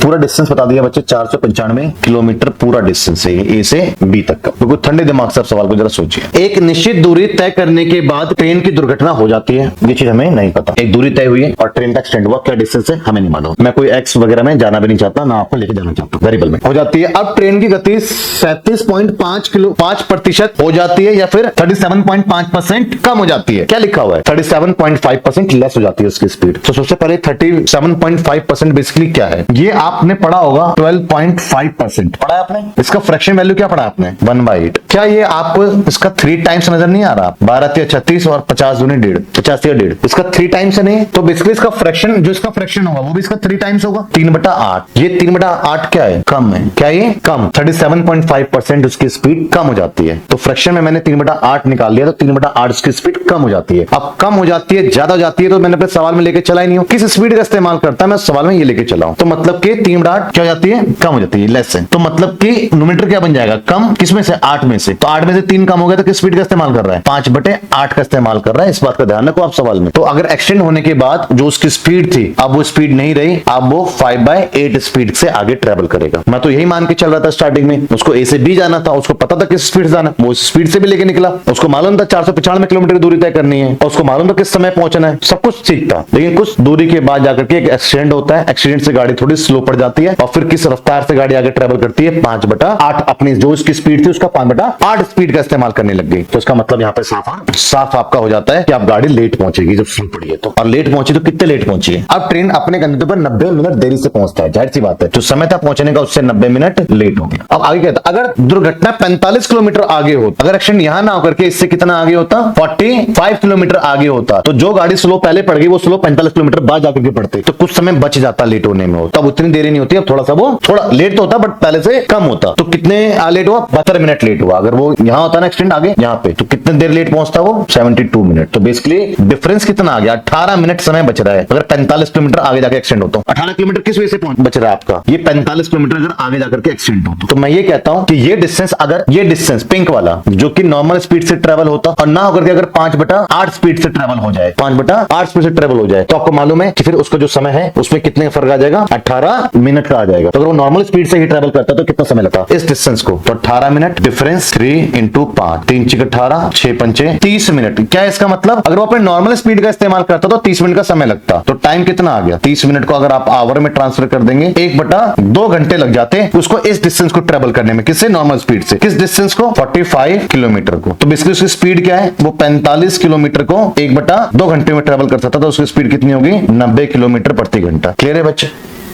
पूरा डिस्टेंस बता दिया बच्चे, 495 किलोमीटर पूरा डिस्टेंस है ए से बी तक का। बिल्कुल ठंडे दिमाग से सवाल को जरा सोचिए। एक निश्चित दूरी तय करने के बाद ट्रेन की दुर्घटना हो जाती है, ये चीज हमें नहीं पता। एक दूरी तय हुई है और ट्रेन का एक्सीडेंट हुआ, क्या डिस्टेंस है हमें नहीं मालूम। मैं कोई एक्स वगैरह में जाना भी नहीं चाहता, ना आपको लेके जाना चाहता हूँ, वेरिएबल में हो जाती है। अब ट्रेन की गति 37.5% हो जाती है या फिर 37.5% कम हो जाती है। क्या लिखा हुआ है? 37.5% लेस हो जाती है उसकी स्पीड। तो सबसे पहले 37.5% बेसिकली क्या है, ये आपने पढ़ा होगा 12.5% पढ़ा है आपने। इसका फ्रैक्शन वैल्यू क्या पढ़ा आपने? 1/8। क्या ये आपको इसका 3 टाइम्स नजर नहीं आ रहा? 12 या 36 और 50 दूनी 1.5, 50 या 1.5, इसका 3 टाइम्स है नहीं? तो बेसिकली इसका फ्रैक्शन, जो इसका फ्रैक्शन होगा वो भी इसका 3 टाइम्स होगा, 3/8। ये 3/8 क्या है? कम है। क्या ये कम? 37.5% उसकी स्पीड कम हो जाती है। तो फ्रैक्शन में मैंने 3/8 निकाल लिया, तो 3/8 उसकी स्पीड कम हो जाती है। अब कम हो जाती है, ज्यादा हो जाती है, तो मैंने अपने सवाल में लेके चला ही नहीं हूं। किस स्पीड का इस्तेमाल करता है, मैं सवाल में ये लेके चला हूं। तो मतलब कि 3/8 क्या हो जाती है? कम हो जाती है, लेस है। तो मतलब कि न्यूमरेटर क्या बन जाएगा? कम। किसमें से? 8 में से। तो 8 में से 3 कम हो गया, तो किस स्पीड का इस्तेमाल कर रहा है? 5/8 का इस्तेमाल कर रहा है। इस बात का ध्यान रखो आप सवाल में। तो अगर एक्सटेंड होने के बाद जो उसकी स्पीड थी, अब वो स्पीड नहीं रही, अब वो 5/8 स्पीड से आगे ट्रेवल करेगा। मैं तो यही मान के चल रहा था स्टार्टिंग में, उसको ए से बी जाना था, उसको पता था किस स्पीड से जाना, वो स्पीड से भी लेके निकला। उसको मालूम था 495 किलोमीटर की दूरी तय करनी है, और उसको मालूम था किस समय पहुंचना है, सब कुछ ठीक था। लेकिन कुछ दूरी के बाद जाकर के एक एक्सीडेंट होता है, एक्सीडेंट से गाड़ी थोड़ी स्लो पड़ जाती है, और फिर किस रफ्तार से गाड़ी आगे ट्रेवल करती है? 5/8। अपनी जो उसकी स्पीड थी उसका 5/8 स्पीड का इस्तेमाल करने लग गई। तो इसका मतलब यहाँ पे साफ आपका हो जाता है कि आप गाड़ी लेट पहुंचेगी जब स्लो पड़ी है तो। और लेट पहुंची तो कितने लेट पहुंची है? अब ट्रेन अपने गंतव्य पर 90 मिनट देरी से पहुंचता है, जाहिर सी बात है, जो समय था पहुंचने का उससे 90 मिनट लेट हो गया। अब आगे क्या था? अगर दुर्घटना 45 किलोमीटर आगे होता, अगर एक्सीडेंट यहां ना होकर के इससे कितना आगे होता? 45 किलोमीटर आगे होता, तो जो गाड़ी स्लो पहले पड़ गई वो स्लो 45 किलोमीटर बाद जाकर के पड़ते, तो कुछ समय बच जाता लेट होने में। तब उतनी देरी नहीं होती, अब थोड़ा सा वो थोड़ा लेट तो होता बट पहले से कम होता। तो कितने लेट हुआ? 72 मिनट लेट हुआ। अगर वो यहां होता ना एक्सीडेंट आगे यहाँ पे, तो कितने देर लेट पहुंचता वो? 72 मिनट। तो बेसिकली डिफरेंस कितना आ गया? 18 मिनट समय बच रहा है। अगर 45 किलोमीटर आगे जाकर एक्सीडेंट होता, 18 किलोमीटर किस वजह से बच रहा है आपका? ये 45 किलोमीटर अगर आगे जाकर के एक्सीडेंट होता। तो मैं ये कहता हूं कि ये डिस्टेंस, अगर ये डिस्टेंस पिंक वाला जो कि नॉर्मल स्पीड से ट्रेवल होता और ना होकर के अगर 5/8 स्पीड से ट्रेवल हो जाए, 5/8 स्पीड से ट्रेवल हो जाए, तो आपको मालूम है कि फिर उसका जो समय है उसमें कितने फर्क आ जाएगा? 18 मिनट का आ जाएगा। तो अगर वो नॉर्मल स्पीड से ही ट्रेवल करता तो कितना समय लगता इस डिस्टेंस को? तो 18 मिनट। Difference 3 × 5, 3 × 6 = 18, 6 × 5 = 30 minute. क्या है इसका मतलब? अगर वो अपने नॉर्मल स्पीड का इस्तेमाल करता तो 30 मिनट का समय लगता। तो टाइम कितना आ गया? 30 मिनट को अगर आप आवर में ट्रांसफर कर देंगे, 1/2 घंटे लग जाते उसको इस डिस्टेंस को ट्रेवल करने में। किससे? नॉर्मल स्पीड से। किस डिस्टेंस को? 45 किलोमीटर को। तो बेसिकली उसकी स्पीड क्या है? वो 45 किलोमीटर को 1/2 घंटे में ट्रेवल कर सकता था। उसकी स्पीड कितनी होगी? 90 किलोमीटर प्रति घंटा। क्लियर है बच्चे?